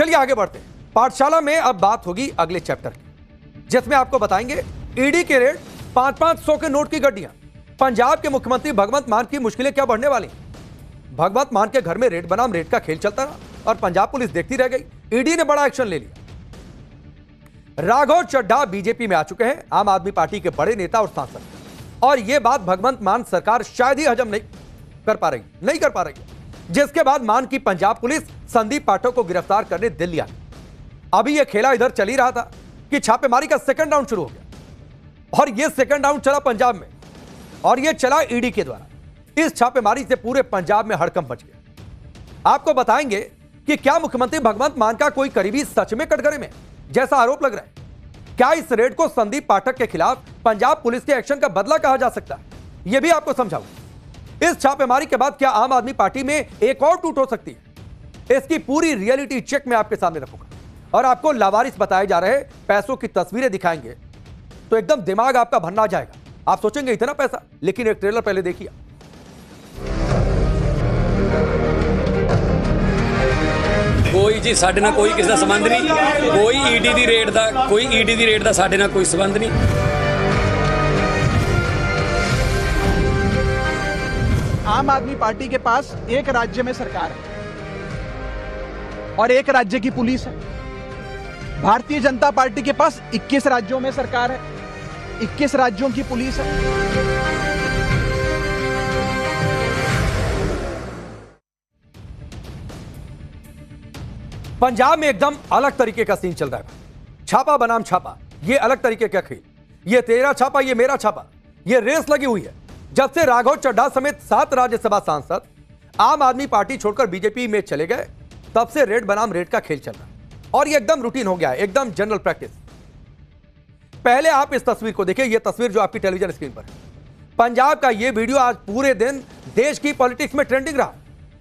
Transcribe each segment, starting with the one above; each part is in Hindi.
चलिए आगे बढ़ते हैं। पाठशाला में अब बात होगी अगले चैप्टर की, जिसमें आपको बताएंगे ईडी के रेड, 500-500 के नोट की गड्डियां, पंजाब के मुख्यमंत्री भगवंत मान की मुश्किलें क्या बढ़ने वाली। भगवंत मान के घर में रेड बनाम रेड का खेल चलता रहा और पंजाब पुलिस देखती रह गई। ईडी ने बड़ा एक्शन ले लिया। राघव चड्ढा बीजेपी में आ चुके हैं, आम आदमी पार्टी के बड़े नेता और सांसद, और यह बात भगवंत मान सरकार शायद ही हजम नहीं कर पा रही, जिसके बाद मान की पंजाब पुलिस संदीप पाठक को गिरफ्तार करने दिल्ली आई। अभी यह खेला इधर चल ही रहा था कि छापेमारी का सेकंड राउंड शुरू हो गया, और यह सेकंड राउंड चला पंजाब में, और यह चला ईडी के द्वारा। इस छापेमारी से पूरे पंजाब में हड़कंप मच गया। आपको बताएंगे कि क्या मुख्यमंत्री भगवंत मान का कोई करीबी सच में कटघरे में, जैसा आरोप लग रहा है। क्या इस रेड को संदीप पाठक के खिलाफ पंजाब पुलिस के एक्शन का बदला कहा जा सकता है, यह भी आपको समझाऊंगा। इस छापेमारी के बाद क्या आम आदमी पार्टी में एक और टूट हो सकती है, इसकी पूरी रियलिटी चेक में आपके सामने रखूंगा, और आपको लावारिस बताए जा रहे पैसों की तस्वीरें दिखाएंगे तो एकदम दिमाग आपका भरना जाएगा। आप सोचेंगे इतना पैसा, लेकिन एक ट्रेलर पहले देखिए। कोई जी साडे नाल कोई किसी दा संबंध नहीं, कोई ईडी दी रेड दा साडे नाल कोई संबंध नहीं। आम आदमी पार्टी के पास एक राज्य में सरकार है और एक राज्य की पुलिस है। भारतीय जनता पार्टी के पास 21 राज्यों में सरकार है, 21 राज्यों की पुलिस है। पंजाब में एकदम अलग तरीके का सीन चल रहा है। छापा बनाम छापा, ये अलग तरीके का खेल। ये तेरा छापा, ये मेरा छापा, ये रेस लगी हुई है। जब से राघव चड्ढा समेत 7 राज्यसभा सांसद आम आदमी पार्टी छोड़कर बीजेपी में चले गए, तब से रेड बनाम रेड का खेल चल रहा है, और ये एकदम रूटीन हो गया है, एकदम जनरल प्रैक्टिस। पहले आप इस तस्वीर को देखिए, ये तस्वीर जो आपकी टेलीविजन स्क्रीन पर है। पंजाब का ये वीडियो आज पूरे दिन देश की पॉलिटिक्स में ट्रेंडिंग रहा।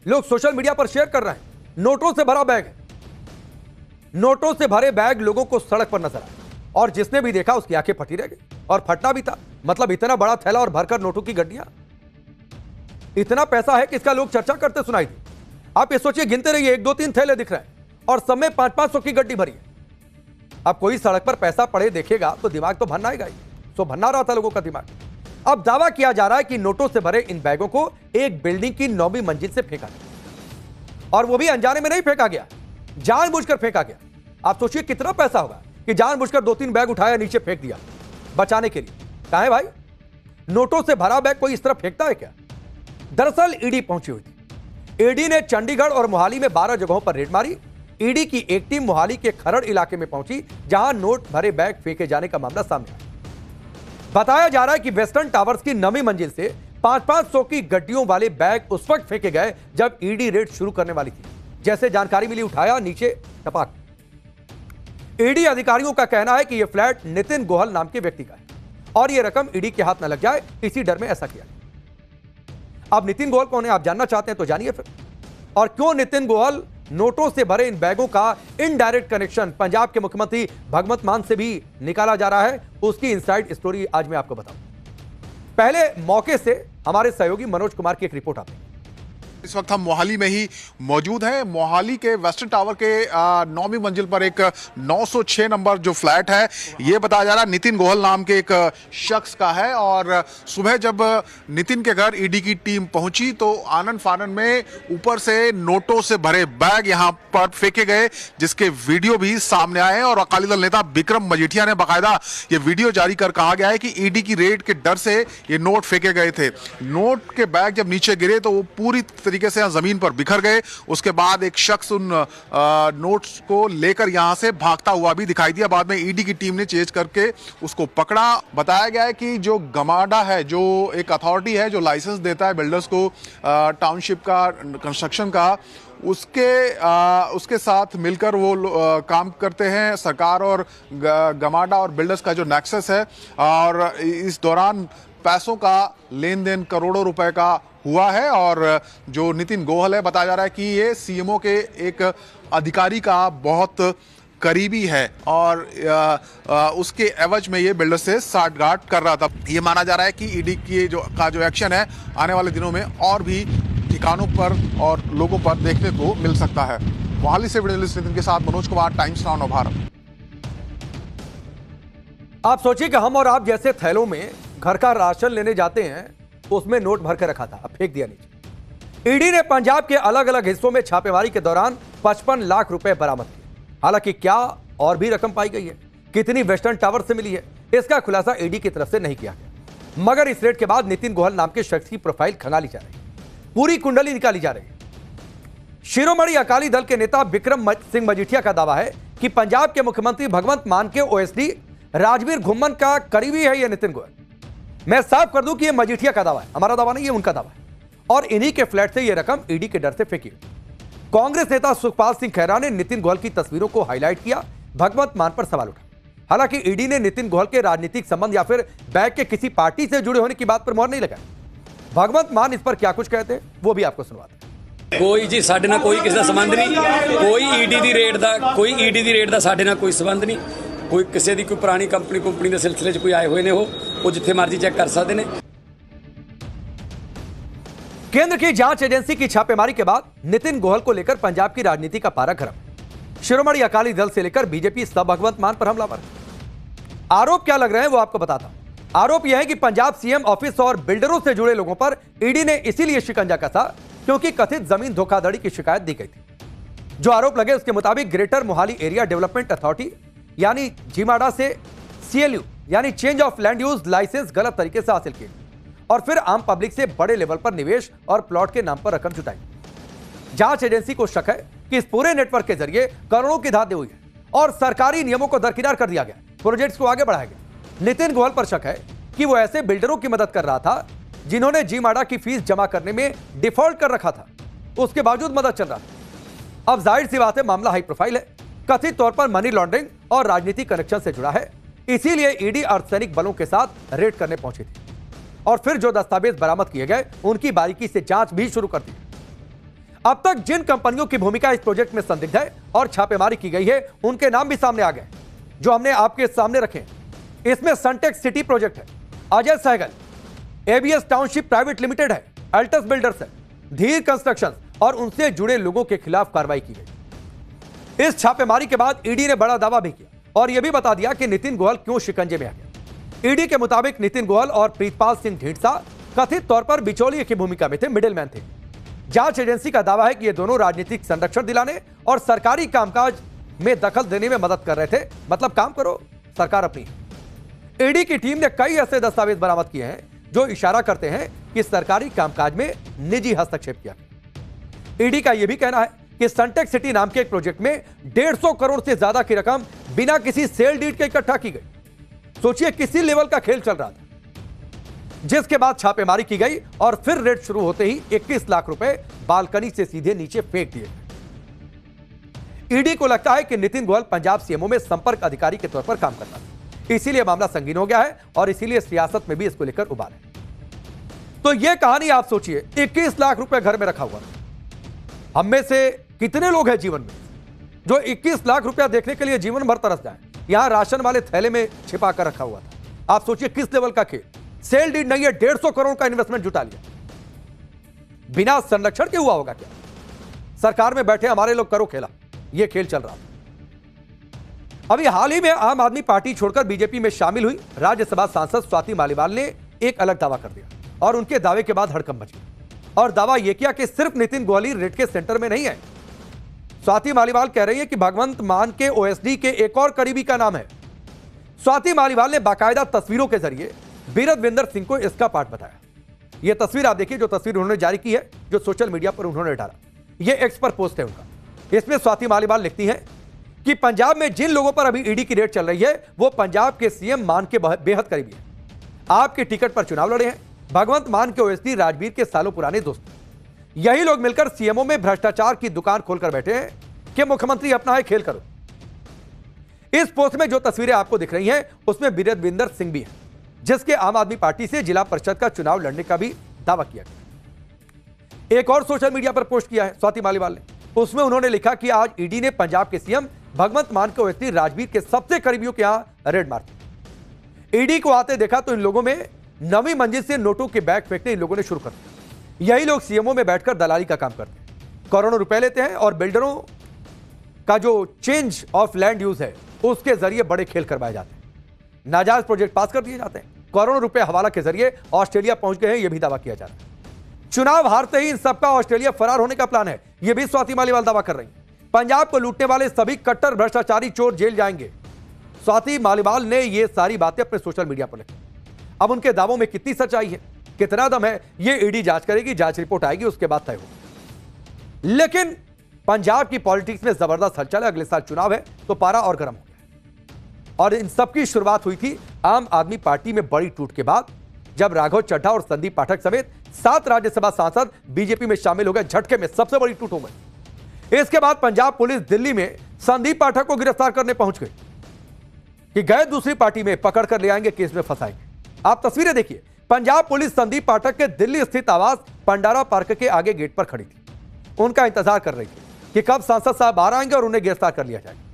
लोग सोशल मीडिया पर शेयर कर रहे हैं। नोटों से भरा बैग है, नोटों से भरे बैग लोगों को सड़क पर नजर आए, और जिसने भी देखा उसकी आंखें फटी रह गई। और फटना भी था, मतलब इतना बड़ा थैला और भरकर नोटों की गड्डियां, इतना पैसा है कि इसका लोग चर्चा करते सुनाई दी। आप ये सोचिए, गिनते रहिए, 1 2 3 थैले दिख रहे हैं और सब में 500-500 की गड्डी भरी है। अब कोई सड़क पर पैसा पड़े देखेगा तो दिमाग तो भरना आएगा ही। तो भरना रहा था लोगों का दिमाग। अब दावा किया जा रहा है कि नोटों से भरे इन बैगों को एक बिल्डिंग की 9वीं मंजिल से फेंका गया, और वो भी अनजाने में नहीं फेंका गया, जानबूझकर फेंका गया। आप सोचिए कितना पैसा होगा कि जानबूझकर 2-3 बैग उठाया, नीचे फेंक दिया बचाने के लिए। कहां है भाई, नोटों से भरा बैग कोई इस तरह फेंकता है क्या? दरअसल ईडी पहुंची हुई थी। ईडी ने चंडीगढ़ और मोहाली में 12 जगहों पर रेड मारी। ईडी की एक टीम मोहाली के खरड़ इलाके में पहुंची, जहां नोट भरे बैग फेंके जाने का मामला सामने आया। बताया जा रहा है कि वेस्टर्न टावर्स की 9वीं मंजिल से 500-500 की गड्डियों वाले बैग उस वक्त फेंके गए जब ईडी रेड शुरू करने वाली थी। जैसे जानकारी मिली, उठाया, नीचे टपाक। ईडी अधिकारियों का कहना है कि यह फ्लैट नितिन गोहल नाम के व्यक्ति का है, और यह रकम ईडी के हाथ न लग जाए, इसी डर में ऐसा किया। अब नितिन गोहल कौन है, आप जानना चाहते हैं तो जानिए फिर। और क्यों नितिन गोहल नोटों से भरे इन बैगों का इनडायरेक्ट कनेक्शन पंजाब के मुख्यमंत्री भगवंत मान से भी निकाला जा रहा है, उसकी इनसाइड स्टोरी आज मैं आपको बताऊं। पहले मौके से हमारे सहयोगी मनोज कुमार की एक रिपोर्ट आती है। इस वक्त हम मोहाली में ही मौजूद हैं। मोहाली के वेस्टर्न टावर के 9वीं मंजिल पर एक 906 नंबर जो फ्लैट है, ये बताया जा रहा है नितिन गोहल नाम के एक शख्स का है। और सुबह जब नितिन के घर ईडी की टीम पहुंची तो आनन फानन में ऊपर से नोटों से भरे बैग यहां पर फेंके गए, जिसके वीडियो भी सामने आए हैं। और अकाली दल नेता विक्रम मजीठिया ने बाकायदा ये वीडियो जारी कर कहा गया है कि ईडी की रेड के डर से ये नोट फेंके गए थे। नोट के बैग जब नीचे गिरे तो वो पूरी तरीके से जमीन पर बिखर गए। उसके बाद एक शख्स उन नोट्स को लेकर यहां से भागता हुआ भी दिखाई दिया। बाद में ईडी की टीम ने चेज करके उसको पकड़ा। बताया गया है कि जो गमाडा है, जो एक अथॉरिटी है जो लाइसेंस देता है बिल्डर्स को टाउनशिप का, कंस्ट्रक्शन का, उसके साथ मिलकर वो काम करते हैं। सरकार और गमाडा और बिल्डर्स का जो नेक्सस है, और इस दौरान पैसों का लेन देन करोड़ों रुपए का हुआ है। और जो नितिन गोहल है, बताया जा रहा है कि ये सीएमओ के एक अधिकारी का बहुत करीबी है, और उसके एवज में ये बिल्डर से साठगांठ कर रहा था। ये माना जा रहा है कि ईडी की जो एक्शन है आने वाले दिनों में और भी ठिकानों पर और लोगों पर देखने को मिल सकता है। मोहाली से वीडियो जर्नलिस्ट नितिन के साथ मनोज कुमार, टाइम्स नाउ नवभारत। आप सोचिए कि हम और आप जैसे थैलों में घर का राशन लेने जाते हैं, उसमें नोट भर के रखा था, अब फेंक दिया नीचे। ईडी ने पंजाब के अलग अलग हिस्सों में छापेमारी के दौरान 55 लाख रुपए बरामद किए। हालांकि क्या और भी रकम पाई गई है, कितनी वेस्टर्न टावर से मिली है, इसका खुलासा ईडी की तरफ से नहीं किया गया। मगर इस रेड के बाद नितिन गोयल नाम के शख्स की प्रोफाइल खंगाली जा रही है, पूरी कुंडली निकाली जा रही है। शिरोमणि अकाली दल के नेता बिक्रम सिंह मजीठिया का दावा है कि पंजाब के मुख्यमंत्री भगवंत मान के ओएसडी राजवीर घुम्मन का करीबी है यह नितिन गोयल। मैं साफ कर दूं कि यह मजीठिया का दावा है, हमारा दावा नहीं है, उनका दावा है। और इन्हीं के फ्लैट से यह रकम ईडी के डर से फेंकी। कांग्रेस नेता सुखपाल सिंह खैरा ने नितिन गोयल की तस्वीरों को हाईलाइट किया, भगवंत मान पर सवाल उठा। हालांकि ईडी ने नितिन गोयल के राजनीतिक संबंध या फिर बैक के किसी पार्टी से जुड़े होने की बात पर मोहर नहीं लगाई। भगवंत मान इस पर क्या कुछ कहते हैं वो भी आपको सुनवाते हैं। कोई जी साडे नाल कोई किसी दा संबंध नहीं, कोई ईडी दी रेड दा साडे नाल कोई संबंध नहीं। कोई किसी दी कोई पुरानी कंपनी दे सिलसिले च कोई आए हुए ने, वो जिथे मर्जी चेक कर सकते हैं। केंद्र की जांच एजेंसी की छापेमारी के बाद नितिन गोयल को लेकर पंजाब की राजनीति का पारा गर्म। शिरोमणि अकाली दल से लेकर बीजेपी सब भगवंत मान पर हमलावर। आरोप क्या लग रहे हैं वो आपको बताता हूं। आरोप यह है कि पंजाब सीएम ऑफिस और बिल्डरों से जुड़े लोगों पर ईडी ने इसीलिए शिकंजा कसा क्योंकि कथित जमीन धोखाधड़ी की शिकायत दी गई थी। जो आरोप लगे उसके मुताबिक greater Mohali area development authority यानी जीमाडा से सीएलयू यानी change of land use license गलत तरीके से हासिल किए और फिर आम पब्लिक से बड़े लेवल पर निवेश और प्लॉट के नाम पर रकम जुटाई। जांच एजेंसी को शक है कि इस पूरे नेटवर्क के जरिए करोड़ों की धांधली हुई है और सरकारी नियमों को दरकिनार कर दिया गया, प्रोजेक्ट्स को आगे बढ़ाया गया। नितिन गोयल पर शक है कि वो ऐसे बिल्डरों की मदद कर रहा था जिन्होंने जीमाडा की फीस जमा करने में डिफॉल्ट कर रखा था, उसके बावजूद मदद चल रहा था। अब जाहिर सी बात है, मामला हाई प्रोफाइल है, कथित तौर पर मनी लॉन्ड्रिंग और राजनीतिक कनेक्शन से जुड़ा है। इसीलिए ईडी अर्धसैनिक बलों के साथ रेड करने पहुंची थी और फिर जो दस्तावेज बरामद किए गए उनकी बारीकी से जांच भी शुरू कर दी। अब तक जिन कंपनियों की भूमिका इस प्रोजेक्ट में संदिग्ध है और छापेमारी की गई है उनके नाम भी सामने आ गए जो हमने आपके सामने रखे। इसमें सनटेक्स सिटी प्रोजेक्ट है, Ajay Sehgal, ABS township private limited है, अल्टस बिल्डर्स है, धीर कंस्ट्रक्शन और उनसे जुड़े लोगों के खिलाफ कार्रवाई की गई। इस छापेमारी के बाद ईडी ने बड़ा दावा भी किया और यह भी बता दिया कि नितिन गोयल क्यों शिकंजे में आ गया। ईडी के मुताबिक नितिन गोयल और प्रीतपाल सिंह ढींढसा कथित तौर पर बिचौलिए की भूमिका में थे, मिडिलमैन थे। जांच एजेंसी का दावा है कि ये दोनों राजनीतिक संरक्षण दिलाने और सरकारी कामकाज में दखल देने में मदद कर रहे थे। मतलब काम करो, सरकार अपनी। ईडी की टीम ने कई ऐसे दस्तावेज बरामद किए हैं जो इशारा करते हैं कि सरकारी कामकाज में निजी हस्तक्षेप किया। ईडी का यह भी कहना है कि सनटेक्स सिटी नाम के एक प्रोजेक्ट में 150 करोड़ से ज्यादा की रकम बिना किसी सेल डीड के इकट्ठा की गई। सोचिए किसी लेवल का खेल चल रहा था, जिसके बाद छापेमारी की गई और फिर रेड शुरू होते ही 21 लाख रुपए बालकनी से सीधे नीचे फेंक दिए। ईडी को लगता है कि नितिन गोयल पंजाब सीएमओ में संपर्क अधिकारी के तौर पर काम करता था, इसीलिए मामला संगीन हो गया है और इसीलिए सियासत में भी इसको लेकर उबाल है। तो यह कहानी आप सोचिए, 21 लाख रुपए घर में रखा हुआ। हम में से कितने लोग हैं जीवन में जो 21 लाख रुपया देखने के लिए जीवन भर तरस जाए। यहां राशन वाले थैले में छिपा कर रखा हुआ था। आप सोचिए किस लेवल का खेल। सेल डीड नहीं है, 150 करोड़ का इन्वेस्टमेंट जुटा लिया। बिना संरक्षण के हुआ होगा क्या? सरकार में बैठे हमारे लोग करो खेला, यह खेल चल रहा था। अभी हाल ही में आम आदमी पार्टी छोड़कर बीजेपी में शामिल हुई राज्यसभा सांसद स्वाति मालीवाल ने एक अलग दावा कर दिया और उनके दावे के बाद हड़कंप मच गई और दावा यह किया कि सिर्फ नितिन गोयल रेड के सेंटर में नहीं है। स्वाति मालीवाल कह रही है कि भगवंत मान के ओएसडी के एक और करीबी का नाम है। स्वाति मालीवाल ने बाकायदा तस्वीरों के जरिए बीरदविंदर सिंह को इसका पार्ट बताया। यह तस्वीर आप देखिए, जो तस्वीर उन्होंने जारी की है, जो सोशल मीडिया पर उन्होंने डाला, यह एक्स पर पोस्ट है उनका। इसमें स्वाति मालीवाल लिखती है कि पंजाब में जिन लोगों पर अभी ईडी की रेड चल रही है वो पंजाब के सीएम मान के बेहद करीबी है। आपके टिकट पर चुनाव लड़े हैं भगवंत मान के ओएसडी राजवीर के सालों पुराने दोस्त। यही लोग मिलकर सीएमओ में भ्रष्टाचार की दुकान खोलकर बैठे हैं कि मुख्यमंत्री अपना है खेल करो। इस पोस्ट में जो तस्वीरें आपको दिख रही हैं उसमें बीरदविंदर सिंह भी है, जिसके आम आदमी पार्टी से जिला परिषद का चुनाव लड़ने का भी दावा किया गया। एक और सोशल मीडिया पर पोस्ट किया है स्वाति मालीवाल ने, उसमें उन्होंने लिखा कि आज ईडी ने पंजाब के सीएम भगवंत मान के ओएसडी राजवीर के सबसे करीबियों के यहां रेड मारी। ईडी को आते देखा तो इन लोगों में 9वीं मंजिल से नोटों के बैग फेंकने इन लोगों ने शुरू कर दिया। यही लोग सीएमओ में बैठकर दलाली का काम करते हैं, करोड़ों रुपए लेते हैं और बिल्डरों का जो चेंज ऑफ लैंड यूज है उसके जरिए बड़े खेल करवाए जाते हैं। नाजायज प्रोजेक्ट पास कर दिए जाते हैं। करोड़ों रुपए हवाला के जरिए ऑस्ट्रेलिया पहुंच गए हैं, यह भी दावा किया जा रहा है। चुनाव हारते ही इन सबका ऑस्ट्रेलिया फरार होने का प्लान है, यह भी स्वाति मालीवाल दावा कर रही है। पंजाब को लूटने वाले सभी कट्टर भ्रष्टाचारी चोर जेल जाएंगे। स्वाति मालीवाल ने यह सारी बातें अपने सोशल मीडिया पर लिखी। अब उनके दावों में कितनी सच्चाई है, कितना दम है, यह ईडी जांच करेगी, जांच रिपोर्ट आएगी, उसके बाद तय होगा। लेकिन पंजाब की पॉलिटिक्स में जबरदस्त हलचल है। अगले साल चुनाव है तो पारा और गर्म हो गया। और इन सबकी शुरुआत हुई थी आम आदमी पार्टी में बड़ी टूट के बाद, जब राघव चड्ढा और संदीप पाठक समेत 7 राज्यसभा सांसद बीजेपी में शामिल हो गए। झटके में सबसे बड़ी टूट हो गई। इसके बाद पंजाब पुलिस दिल्ली में संदीप पाठक को गिरफ्तार करने पहुंच गई कि गए दूसरी पार्टी में पकड़ कर ले आएंगे, केस में फंसाएंगे। आप तस्वीरें देखिए। पंजाब पुलिस संदीप पाठक के दिल्ली स्थित आवास पंडारा पार्क के आगे गेट पर खड़ी थी। उनका इंतजार कर रही थी कि कब सांसद साहब बाहर आएंगे और उन्हें गिरफ्तार कर लिया जाएगा।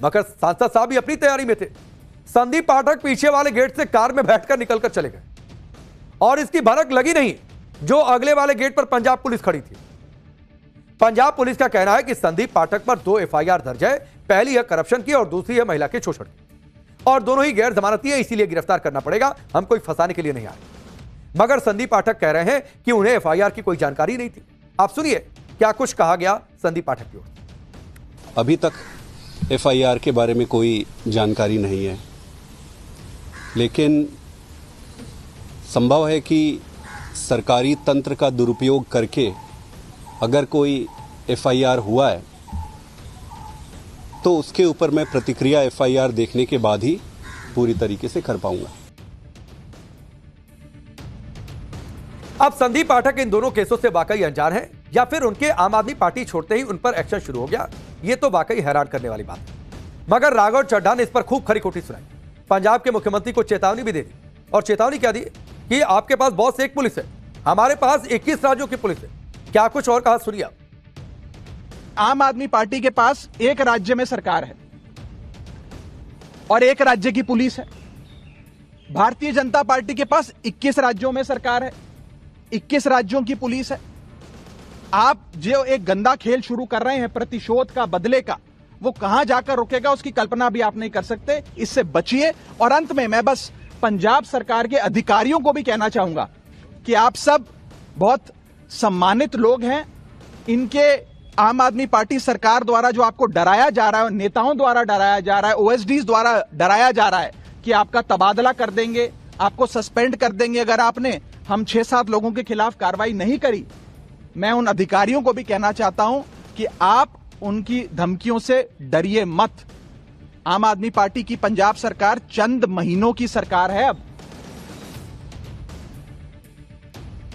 मगर सांसद साहब भी अपनी तैयारी में थे। संदीप पाठक पीछे वाले गेट से कार में बैठकर निकलकर चले गए और इसकी भनक लगी नहीं जो अगले वाले गेट पर पंजाब पुलिस खड़ी थी। पंजाब पुलिस का कहना है कि संदीप पाठक पर 2 एफआईआर दर्ज है। पहली है करप्शन की और दूसरी है महिला के शोषण की, और दोनों ही गैर जमानती है, इसीलिए गिरफ्तार करना पड़ेगा, हम कोई फंसाने के लिए नहीं आए। मगर संदीप पाठक कह रहे हैं कि उन्हें एफआईआर की कोई जानकारी नहीं थी। आप सुनिए क्या कुछ कहा गया संदीप पाठक की ओर से। अभी तक एफआईआर के बारे में कोई जानकारी नहीं है, लेकिन संभव है कि सरकारी तंत्र का दुरुपयोग करके अगर कोई एफआईआर हुआ है तो उसके ऊपर मैं प्रतिक्रिया एफआईआर देखने के बाद ही पूरी तरीके से कर पाऊंगा। अब संदीप पाठक इन दोनों केसों से वाकई अनजान है या फिर उनके आम आदमी पार्टी छोड़ते ही उन पर एक्शन शुरू हो गया, यह तो वाकई हैरान करने वाली बात है। मगर राघव चड्ढा ने इस पर खूब खरी खोटी सुनाई। पंजाब के मुख्यमंत्री को चेतावनी भी दे दी, और चेतावनी क्या दी कि आपके पास बहुत से एक पुलिस है, हमारे पास 21 राज्यों की पुलिस है। क्या कुछ और कहा, सुनिए। आम आदमी पार्टी के पास एक राज्य में सरकार है और एक राज्य की पुलिस है। भारतीय जनता पार्टी के पास 21 राज्यों में सरकार है, 21 राज्यों की पुलिस है। आप जो एक गंदा खेल शुरू कर रहे हैं प्रतिशोध का, बदले का, वो कहां जाकर रुकेगा उसकी कल्पना भी आप नहीं कर सकते। इससे बचिए। और अंत में मैं बस पंजाब सरकार के अधिकारियों को भी कहना चाहूंगा कि आप सब बहुत सम्मानित लोग हैं। इनके आम आदमी पार्टी सरकार द्वारा जो आपको डराया जा रहा है, नेताओं द्वारा डराया जा रहा है, ओएसडीज द्वारा डराया जा रहा है कि आपका तबादला कर देंगे, आपको सस्पेंड कर देंगे अगर आपने हम 6-7 लोगों के खिलाफ कार्रवाई नहीं करी। मैं उन अधिकारियों को भी कहना चाहता हूं कि आप उनकी धमकियों से डरिए मत। आम आदमी पार्टी की पंजाब सरकार चंद महीनों की सरकार है अब।